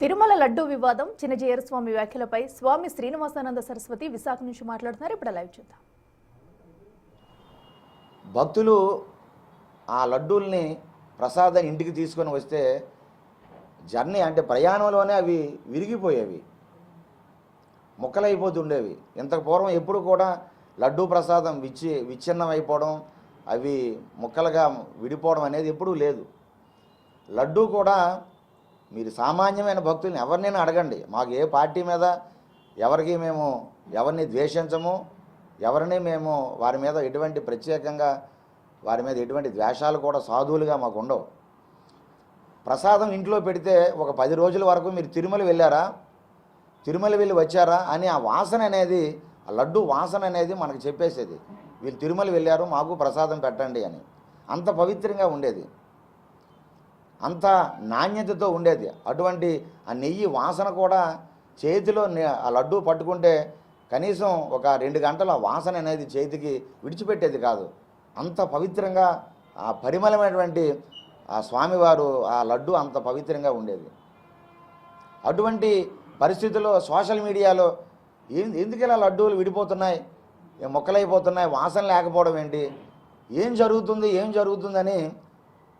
తిరుమల లడ్డూ వివాదం చిన్నజీయర్ స్వామి వ్యాఖ్యలపై స్వామి శ్రీనివాసానంద సరస్వతి విశాఖ నుంచి మాట్లాడుతున్నారు. ఇప్పుడు లైవ్ చూద్దాం. భక్తులు ఆ లడ్డూల్ని ప్రసాదం ఇంటికి తీసుకొని వస్తే జర్నీ అంటే ప్రయాణంలోనే అవి విరిగిపోయేవి, ముక్కలైపోతుండేవి. ఇంతకు పూర్వం ఎప్పుడు కూడా లడ్డూ ప్రసాదం విచ్ఛిన్నం అయిపోవడం, అవి ముక్కలుగా విడిపోవడం అనేది ఎప్పుడూ లేదు. లడ్డూ కూడా మీరు సామాన్యమైన భక్తుల్ని ఎవరినైనా అడగండి, మాకు ఏ పార్టీ మీద ఎవరిని ద్వేషించము, ఎవరిని మేము వారి మీద ఎటువంటి ప్రత్యేకంగా వారి మీద ఎటువంటి ద్వేషాలు కూడా సాధువులుగా మాకు ఉండవు. ప్రసాదం ఇంట్లో పెడితే ఒక 10 రోజుల వరకు మీరు తిరుమల వెళ్ళారా, తిరుమల వెళ్ళి వచ్చారా అని ఆ వాసన అనేది, ఆ లడ్డు వాసన అనేది మనకు చెప్పేసేది, వీళ్ళు తిరుమల వెళ్ళారు మాకు ప్రసాదం పెట్టండి అని. అంత పవిత్రంగా ఉండేది, అంత నాణ్యతతో ఉండేది. అటువంటి ఆ నెయ్యి వాసన కూడా చేతిలో ఆ లడ్డు పట్టుకుంటే కనీసం ఒక 2 గంటల వాసన అనేది చేతికి విడిచిపెట్టేది కాదు. అంత పవిత్రంగా ఆ పరిమళమైనటువంటి ఆ స్వామివారు ఆ లడ్డు అంత పవిత్రంగా ఉండేది. అటువంటి పరిస్థితుల్లో సోషల్ మీడియాలో ఎందుకు ఇలా లడ్డూలు విడిపోతున్నాయి, మొక్కలైపోతున్నాయి, వాసన లేకపోవడం ఏంటి, ఏం జరుగుతుందని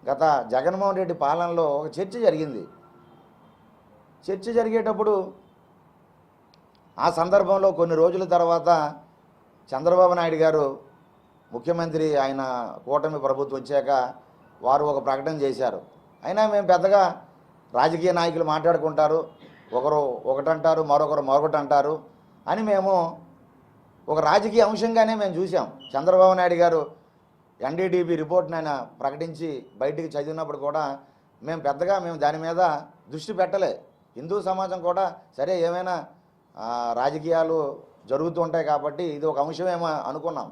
గత జగన్మోహన్ రెడ్డి పాలనలో ఒక చర్చ జరిగింది. చర్చ జరిగేటప్పుడు ఆ సందర్భంలో కొన్ని రోజుల తర్వాత చంద్రబాబు నాయుడు గారు ముఖ్యమంత్రి, ఆయన కూటమి ప్రభుత్వం వచ్చాక వారు ఒక ప్రకటన చేశారు. అయినా మేము పెద్దగా రాజకీయ నాయకులు మాట్లాడుకుంటారు, ఒకరు ఒకటంటారు మరొకరు మరొకటి అంటారు అని మేము ఒక రాజకీయ అంశంగానే మేము చూసాం. చంద్రబాబు నాయుడు గారు ఎన్డీటీవీ రిపోర్ట్ని ఆయన ప్రకటించి బయటికి చదివినప్పుడు కూడా మేము పెద్దగా దాని మీద దృష్టి పెట్టలే. హిందూ సమాజం కూడా సరే ఏమైనా రాజకీయాలు జరుగుతూ ఉంటాయి కాబట్టి ఇది ఒక అంశమేమో అనుకున్నాం.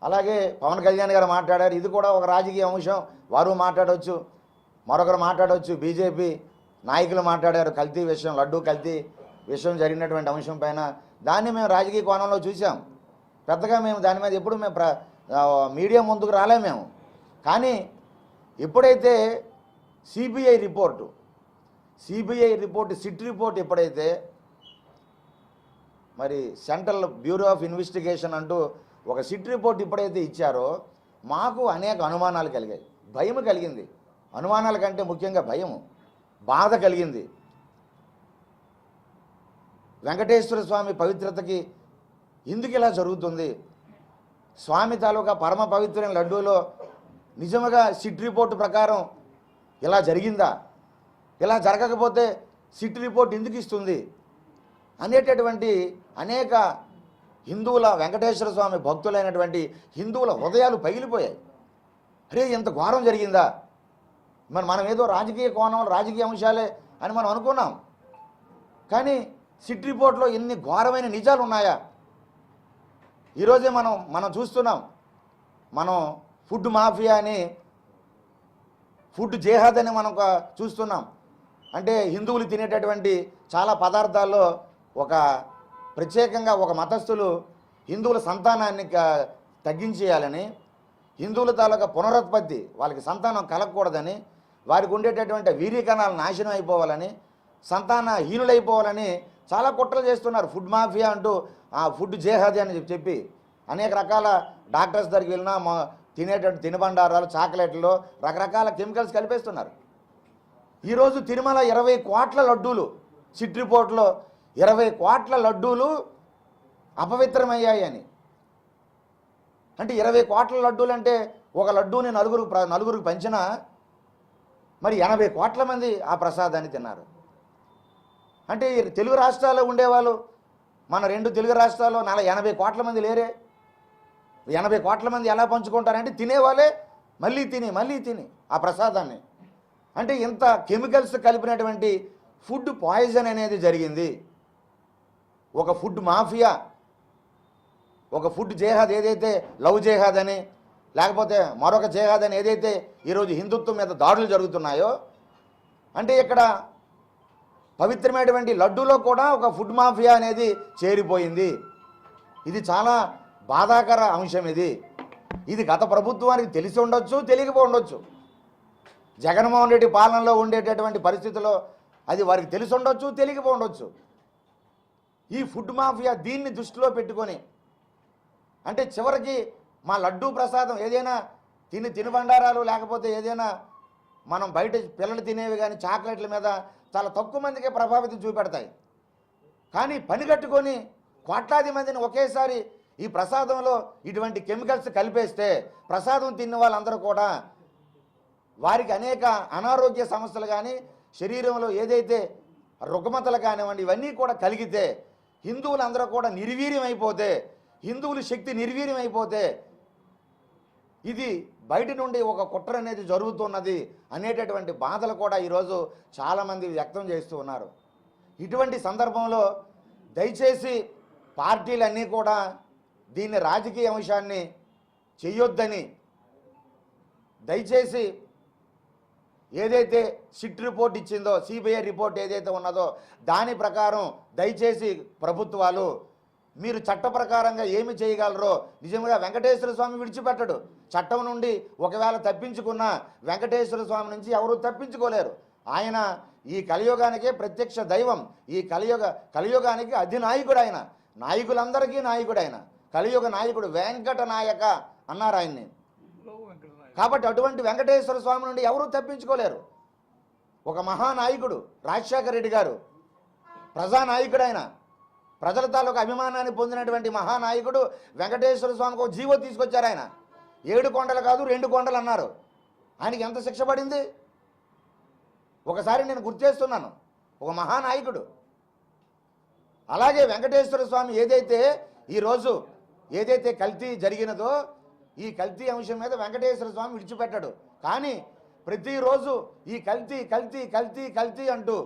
అలాగే పవన్ కళ్యాణ్ గారు మాట్లాడారు, ఇది కూడా ఒక రాజకీయ అంశం, వారు మాట్లాడవచ్చు, మరొకరు మాట్లాడవచ్చు. బీజేపీ నాయకులు మాట్లాడారు కల్తీ విషయం, లడ్డూ కల్తీ విషయం జరిగినటువంటి అంశం పైన, దాన్ని మేము రాజకీయ కోణంలో చూసాం. పెద్దగా దాని మీద ఎప్పుడు మీడియా ముందుకు రాలేము మేము. కానీ ఎప్పుడైతే సిబిఐ రిపోర్టు సిట్ రిపోర్ట్ ఎప్పుడైతే మరి సెంట్రల్ బ్యూరో ఆఫ్ ఇన్వెస్టిగేషన్ అంటూ ఒక సిట్ రిపోర్ట్ ఎప్పుడైతే ఇచ్చారో మాకు అనేక అనుమానాలు కలిగాయి, భయం కలిగింది. అనుమానాల కంటే ముఖ్యంగా భయం, బాధ కలిగింది. వెంకటేశ్వర స్వామి పవిత్రతకి ఎందుకు ఇలా జరుగుతుంది, స్వామి తాలూకా పరమ పవిత్రమైన లడ్డూలో నిజంగా సిట్ రిపోర్టు ప్రకారం ఇలా జరిగిందా, ఇలా జరగకపోతే సిట్ రిపోర్ట్ ఎందుకు ఇస్తుంది అనేటటువంటి అనేక హిందువుల, వెంకటేశ్వర స్వామి భక్తులైనటువంటి హిందువుల హృదయాలు పగిలిపోయాయి. అరే ఇంత ఘోరం జరిగిందా, మనం ఏదో రాజకీయ కోణంలో రాజకీయ అంశాలే అని మనం అనుకున్నాం. కానీ సిట్ రిపోర్ట్లో ఎన్ని ఘోరమైన నిజాలు ఉన్నాయా. ఈరోజే మనం చూస్తున్నాం, మనం ఫుడ్ మాఫియా అని, ఫుడ్ జేహాద్ అని మనం చూస్తున్నాం. అంటే హిందువులు తినేటటువంటి చాలా పదార్థాల్లో ఒక ప్రత్యేకంగా ఒక మతస్థులు హిందువుల సంతానాన్ని తగ్గించేయాలని, హిందువుల తాలూకా పునరుత్పత్తి, వాళ్ళకి సంతానం కలగకూడదని, వారికి ఉండేటటువంటి వీర్యకణాలు నాశనం అయిపోవాలని, సంతానహీనులైపోవాలని చాలా కుట్రలు చేస్తున్నారు. ఫుడ్ మాఫియా అంటూ ఆ ఫుడ్ జేహాది అని చెప్పి అనేక రకాల డాక్టర్స్ దగ్గరికి వెళ్ళినా తినేటటువంటి తినుబండారాలు, చాక్లెట్లో రకరకాల కెమికల్స్ కలిపేస్తున్నారు. ఈరోజు తిరుమల 20 కోట్ల లడ్డూలు, సిట్ రిపోర్ట్లో 20 కోట్ల లడ్డూలు అపవిత్రమయ్యాయి అని. అంటే 20 కోట్ల లడ్డూలు అంటే ఒక లడ్డూని నలుగురికి పంచినా మరి 80 కోట్ల మంది ఆ ప్రసాదాన్ని తిన్నారు. అంటే తెలుగు రాష్ట్రాల్లో ఉండేవాళ్ళు, మన 2 తెలుగు రాష్ట్రాల్లో 80 కోట్ల మంది లేరే. 80 కోట్ల మంది ఎలా పంచుకుంటారంటే తినేవాళ్ళే మళ్ళీ తిని ఆ ప్రసాదాన్ని. అంటే ఇంత కెమికల్స్ కలిపినటువంటి ఫుడ్ పాయిజన్ అనేది జరిగింది. ఒక ఫుడ్ మాఫియా, ఒక ఫుడ్ జేహాద్ ఏదైతే లవ్ జేహాద్ అని, లేకపోతే మరొక జేహాద్ అని ఏదైతే ఈరోజు హిందుత్వం మీద దాడులు జరుగుతున్నాయో, అంటే ఇక్కడ పవిత్రమైనటువంటి లడ్డూలో కూడా ఒక ఫుడ్ మాఫియా అనేది చేరిపోయింది. ఇది చాలా బాధాకర అంశం. ఇది గత ప్రభుత్వానికి తెలిసి ఉండొచ్చు, తెలియకపో ఉండొచ్చు. జగన్మోహన్ రెడ్డి పాలనలో ఉండేటటువంటి పరిస్థితుల్లో అది వారికి తెలిసి ఉండొచ్చు, తెలియకపోవచ్చు. ఈ ఫుడ్ మాఫియా దీన్ని దృష్టిలో పెట్టుకొని అంటే చివరికి మా లడ్డూ ప్రసాదం ఏదైనా తినుబండారాలు లేకపోతే ఏదైనా మనం బయట పిల్లలు తినేవి కానీ చాక్లెట్ల మీద చాలా తక్కువ మందికే ప్రభావితం చూపెడతాయి. కానీ పని కట్టుకొని కోట్లాది మందిని ఒకేసారి ఈ ప్రసాదంలో ఇటువంటి కెమికల్స్ కలిపేస్తే ప్రసాదం తిన్న వాళ్ళందరూ కూడా వారికి అనేక అనారోగ్య సమస్యలు కానీ శరీరంలో ఏదైతే రుగ్మతలు కానివ్వండి ఇవన్నీ కూడా కలిగితే హిందువులందరూ కూడా నిర్వీర్యం అయిపోతే, హిందువుల శక్తి నిర్వీర్యం అయిపోతే ఇది బయట నుండి ఒక కుట్ర అనేది జరుగుతున్నది అనేటటువంటి బాధలు కూడా ఈరోజు చాలామంది వ్యక్తం చేస్తూ ఉన్నారు. ఇటువంటి సందర్భంలో దయచేసి పార్టీలన్నీ కూడా దీన్ని రాజకీయ అంశాన్ని చేయొద్దని దయచేసి ఏదైతే సిట్ రిపోర్ట్ ఇచ్చిందో సిబిఐ రిపోర్ట్ ఏదైతే ఉన్నదో దాని ప్రకారం దయచేసి ప్రభుత్వాలు మీరు చట్ట ప్రకారంగా ఏమి చేయగలరో నిజంగా వెంకటేశ్వర స్వామి విడిచిపెట్టడు. చట్టం నుండి ఒకవేళ తప్పించుకున్న వెంకటేశ్వర స్వామి నుంచి ఎవరూ తప్పించుకోలేరు. ఆయన ఈ కలియుగానికే ప్రత్యక్ష దైవం. ఈ కలియుగానికి అధినాయకుడు ఆయన, నాయకులందరికీ నాయకుడు ఆయన, కలియుగ నాయకుడు వెంకట నాయక అన్నారు ఆయన్ని. కాబట్టి అటువంటి వెంకటేశ్వర స్వామి నుండి ఎవరూ తప్పించుకోలేరు. ఒక మహానాయకుడు రాజశేఖర రెడ్డి గారు ప్రజానాయకుడు, ఆయన ప్రజల తాలూకు అభిమానాన్ని పొందినటువంటి మహానాయకుడు వెంకటేశ్వర స్వామికి ఒక జీవో తీసుకొచ్చారు. ఆయన 7 కొండలు కాదు 2 కొండలు అన్నారు. ఆయనకి ఎంత శిక్ష పడింది ఒకసారి నేను గుర్తు చేస్తున్నాను. ఒక మహానాయకుడు. అలాగే వెంకటేశ్వర స్వామి ఏదైతే ఈరోజు ఏదైతే కల్తీ జరిగినదో ఈ కల్తీ అంశం మీద వెంకటేశ్వర స్వామి విడిచిపెట్టాడు. కానీ ప్రతిరోజు ఈ కల్తీ కల్తీ కల్తీ కల్తీ అంటూ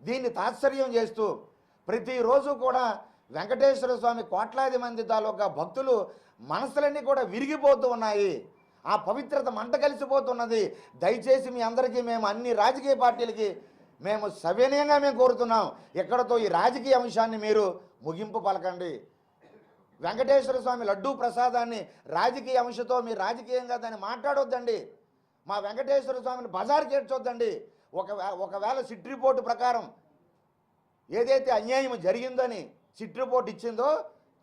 దీన్ని తాత్సర్యం చేస్తూ ప్రతిరోజు కూడా వెంకటేశ్వర స్వామి కోట్లాది మంది తాలూకా భక్తులు మనసులన్నీ కూడా విరిగిపోతూ ఉన్నాయి. ఆ పవిత్రత మంట కలిసిపోతున్నది. దయచేసి మీ అందరికీ మేము అన్ని రాజకీయ పార్టీలకి మేము సవినయంగా మేము కోరుతున్నాం, ఎక్కడతో ఈ రాజకీయ అంశాన్ని మీరు ముగింపు పలకండి. వెంకటేశ్వర స్వామి లడ్డూ ప్రసాదాన్ని రాజకీయ అంశంతో మీరు రాజకీయంగా దాన్ని మాట్లాడొద్దండి. మా వెంకటేశ్వర స్వామిని బజార్కి ఏడ్చొద్దండి. ఒకవేళ సిట్ రిపోర్టు ప్రకారం ఏదైతే అన్యాయం జరిగిందని సిట్ రిపోర్ట్ ఇచ్చిందో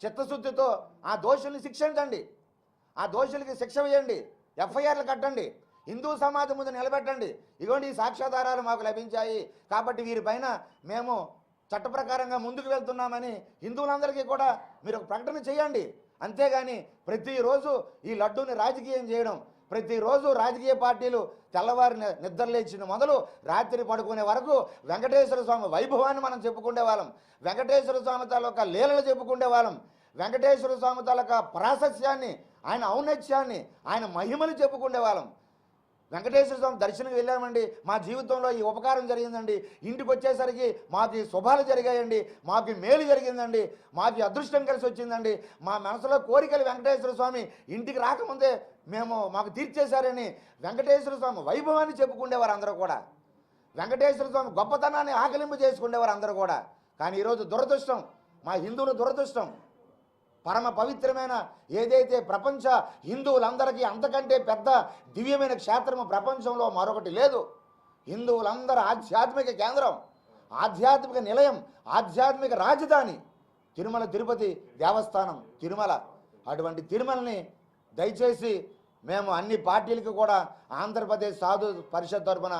చిత్తశుద్ధితో ఆ దోషుల్ని శిక్షించండి. ఆ దోషులకి శిక్ష వేయండి, ఎఫ్ఐఆర్లు కట్టండి, హిందూ సమాజం ముందు నిలబెట్టండి. ఇగోండి ఈ సాక్ష్యాధారాలు మాకు లభించాయి కాబట్టి వీరిపైన మేము చట్ట ప్రకారంగా ముందుకు వెళ్తున్నామని హిందువులందరికీ కూడా మీరు ఒక ప్రకటన చేయండి. అంతేగాని ప్రతిరోజు ఈ లడ్డూని రాజకీయం చేయడం, ప్రతిరోజు రాజకీయ పార్టీలు తెల్లవారి నిద్రలేచిన మొదలు రాత్రి పడుకునే వరకు వెంకటేశ్వర స్వామి వైభవాన్ని మనం చెప్పుకునే వాళ్ళం, వెంకటేశ్వర స్వామి తాలూకా లీలలు చెప్పుకునే వాళ్ళం, వెంకటేశ్వర స్వామి తాలూకా ప్రాశస్యాన్ని, ఆయన ఔన్నత్యాన్ని, ఆయన మహిమలు చెప్పుకునే వాళ్ళం. వెంకటేశ్వర స్వామి దర్శనం వెళ్ళామండి, మా జీవితంలో ఈ ఉపకారం జరిగిందండి, ఇంటికి వచ్చేసరికి మాకు శుభాలు జరిగాయండి, మాకు మేలు జరిగిందండి, మాకు అదృష్టం కలిసి వచ్చిందండి, మా మనసులో కోరికలు వెంకటేశ్వర స్వామి ఇంటికి రాకముందే మాకు తీర్చేశారని వెంకటేశ్వర స్వామి వైభవాన్ని చెప్పుకునేవారు అందరూ కూడా, వెంకటేశ్వర స్వామి గొప్పతనాన్ని ఆకలింపు చేసుకునేవారు అందరూ కూడా. కానీ ఈరోజు దురదృష్టం, మా హిందువుల దురదృష్టం, పరమ పవిత్రమైన ఏదైతే ప్రపంచ హిందువులందరికీ అంతకంటే పెద్ద దివ్యమైన క్షేత్రము ప్రపంచంలో మరొకటి లేదు. హిందువులందరూ ఆధ్యాత్మిక కేంద్రం, ఆధ్యాత్మిక నిలయం, ఆధ్యాత్మిక రాజధాని తిరుమల తిరుపతి దేవస్థానం తిరుమల. అటువంటి తిరుమలని దయచేసి మేము అన్ని పార్టీలకు కూడా ఆంధ్రప్రదేశ్ సాధు పరిషత్ తరఫున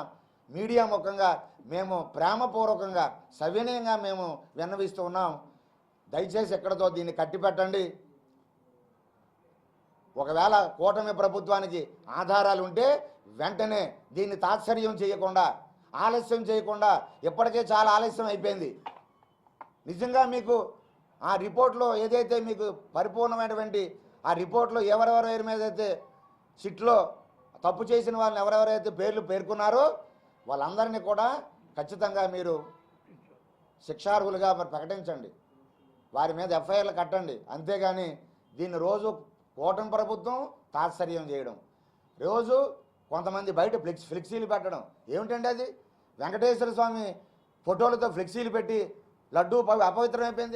మీడియా ముఖంగా మేము ప్రేమపూర్వకంగా సవినయంగా మేము విన్నవిస్తూ ఉన్నాం. దయచేసి ఎక్కడితో దీన్ని కట్టిపెట్టండి. ఒకవేళ కూటమి ప్రభుత్వానికి ఆధారాలు ఉంటే వెంటనే దీన్ని తాత్సర్యం చేయకుండా, ఆలస్యం చేయకుండా, ఇప్పటికే చాలా ఆలస్యం అయిపోయింది. నిజంగా మీకు ఆ రిపోర్ట్లో ఏదైతే మీకు పరిపూర్ణమైనటువంటి ఆ రిపోర్ట్లో ఎవరెవరి మీద అయితే సిట్లో తప్పు చేసిన వాళ్ళని ఎవరెవరైతే పేర్లు పేర్కొన్నారో వాళ్ళందరినీ కూడా ఖచ్చితంగా మీరు శిక్షార్హులుగా మరి ప్రకటించండి, వారి మీద ఎఫ్ఐఆర్లు కట్టండి. అంతేగాని దీన్ని రోజు కూటమి ప్రభుత్వం తాత్సర్యం చేయడం, రోజు కొంతమంది బయట ఫ్లెక్సీలు పెట్టడం ఏమిటండి అది? వెంకటేశ్వర స్వామి ఫోటోలతో ఫ్లెక్సీలు పెట్టి లడ్డూ అపవిత్రమైపోయింది.